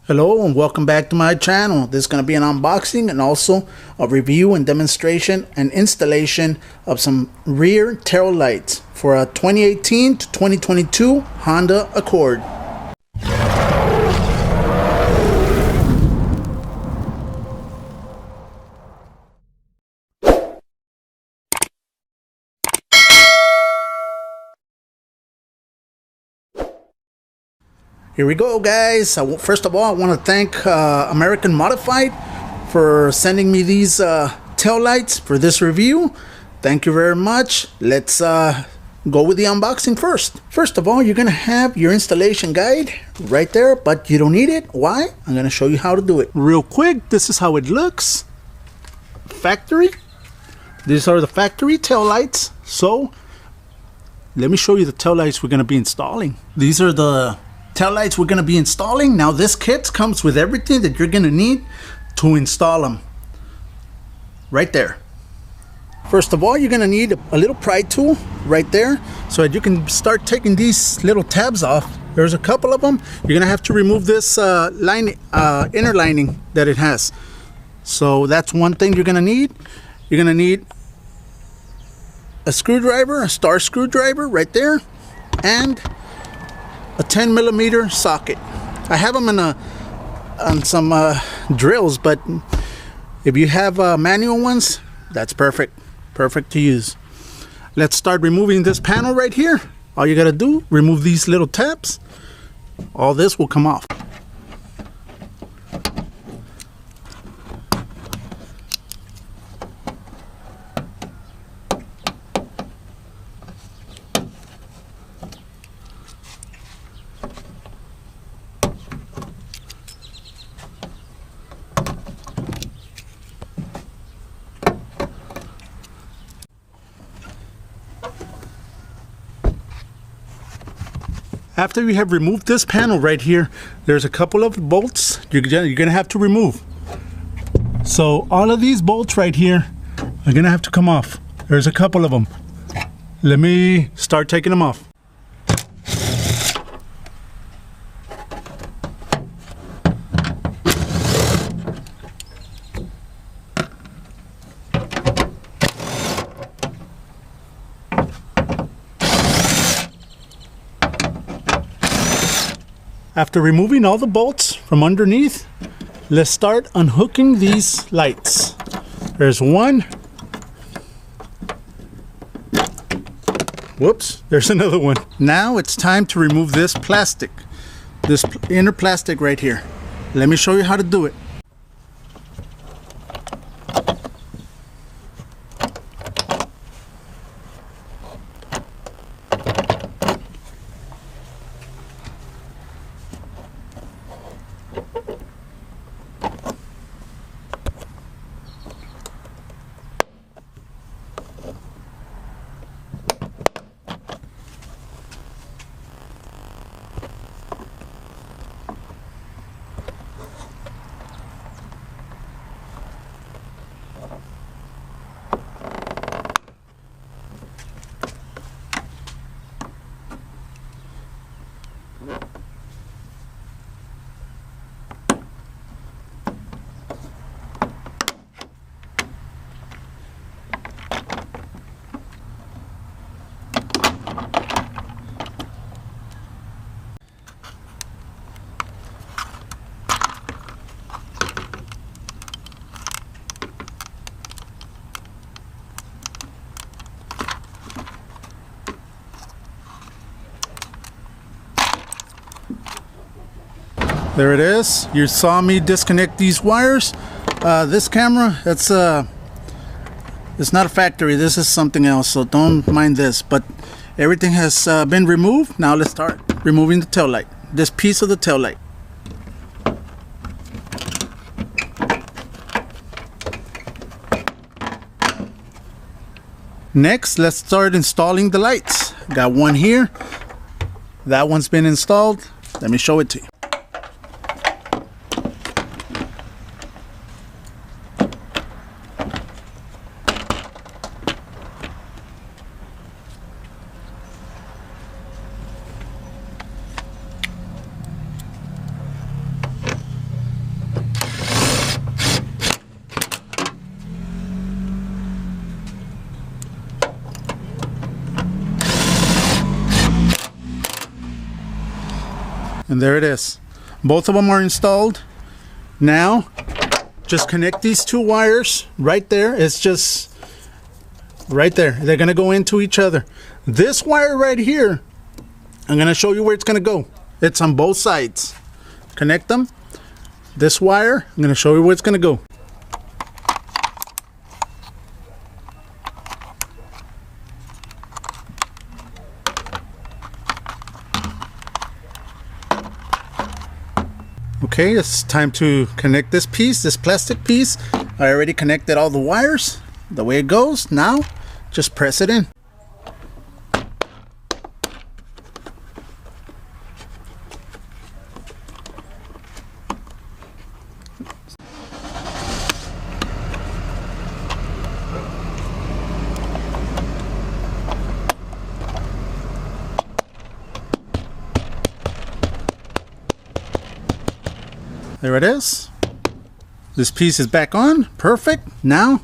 Hello and welcome back to my channel. This is going to be an unboxing and also a review and demonstration and installation of some rear tail lights for a 2018 to 2022 Honda Accord. Here we go, guys. First of all, I want to thank American Modified for sending me these tail lights for this review. Thank you very much. Let's go with the unboxing first. First of all, you're going to have your installation guide right there, but you don't need it. Why? I'm going to show you how to do it. Real quick, this is how it looks. Factory. These are the factory tail lights. So, let me show you the tail lights we're going to be installing. These are the tail lights we're going to be installing. Now this kit comes with everything that you're going to need to install them right there. First of all, you're going to need a little pry tool right there so that you can start taking these little tabs off. There's a couple of them. You're going to have to remove this inner lining that it has. So that's one thing you're going to need. You're going to need a screwdriver, a star screwdriver right there, and a 10mm socket. I have them on some drills, but if you have manual ones, that's perfect to use. Let's start removing this panel right here. All you gotta do, remove these little tabs. All this will come off. After you have removed this panel right here, there's a couple of bolts you're gonna have to remove. So all of these bolts right here are gonna have to come off. There's a couple of them. Let me start taking them off. After removing all the bolts from underneath, let's start unhooking these lights. There's one. Whoops, there's another one. Now it's time to remove this plastic, this inner plastic right here. Let me show you how to do it. There it is. You saw me disconnect these wires. This camera, it's not a factory. This is something else, so don't mind this. But everything has been removed. Now let's start removing the tail light. This piece of the tail light. Next, let's start installing the lights. Got one here. That one's been installed. Let me show it to you. And there it is. Both of them are installed. Now, just connect these two wires right there. It's just right there. They're gonna go into each other. This wire right here, I'm gonna show you where it's gonna go. It's on both sides. Connect them. This wire, I'm gonna show you where it's gonna go. Okay, it's time to connect this piece, this plastic piece. I already connected all the wires the way it goes. Now, just press it in. There it is. This piece is back on. Perfect. Now,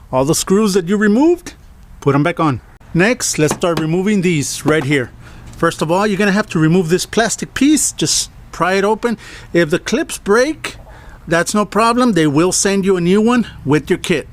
all the screws that you removed, put them back on. Next, let's start removing these right here. First of all, you're gonna have to remove this plastic piece. Just pry it open. If the clips break, that's no problem. They will send you a new one with your kit.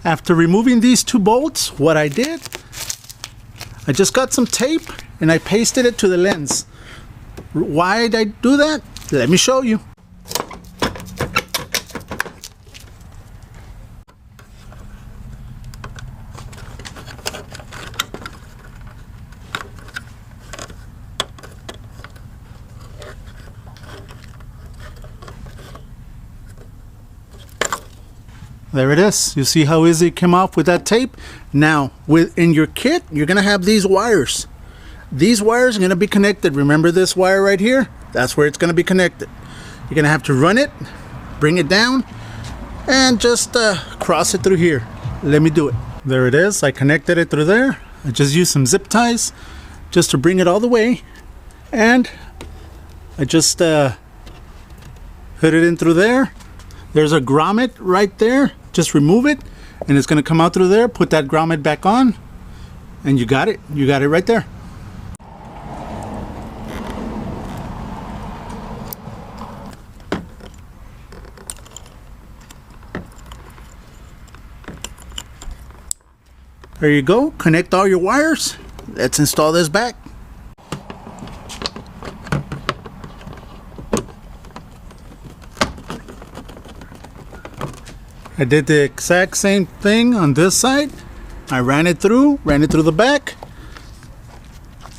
After removing these two bolts, what I did, I just got some tape and I pasted it to the lens. Why did I do that? Let me show you. There it is. You see how easy it came off with that tape? Now, in your kit, you're gonna have these wires. These wires are gonna be connected. Remember this wire right here? That's where it's gonna be connected. You're gonna have to run it, bring it down, and just cross it through here. Let me do it. There it is. I connected it through there. I just used some zip ties just to bring it all the way. And I just put it in through there. There's a grommet right there. Just remove it and it's gonna come out through there. Put that grommet back on and you got it. You got it right there. There you go. Connect all your wires. Let's install this back. I did the exact same thing on this side. I ran it through the back,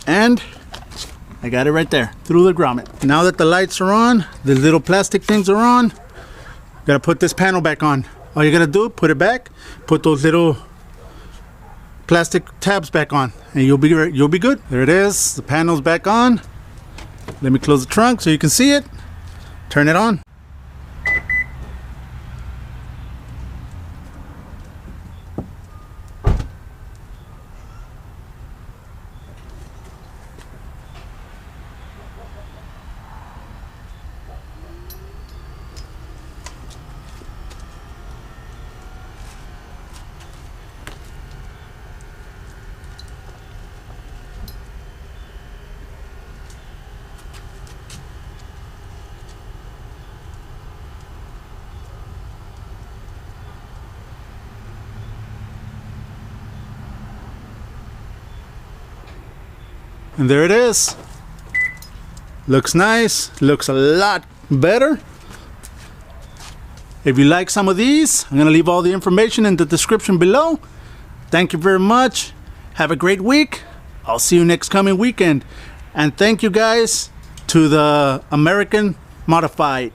and I got it right there through the grommet. Now that the lights are on, the little plastic things are on, gotta put this panel back on. All you gotta do, put it back, put those little plastic tabs back on, and you'll be good. There it is. The panel's back on. Let me close the trunk so you can see it. Turn it on. And there it is. Looks nice, looks a lot better. If you like some of these, I'm gonna leave all the information in the description below. Thank you very much. Have a great week. I'll see you next coming weekend. And thank you guys to the American Modified.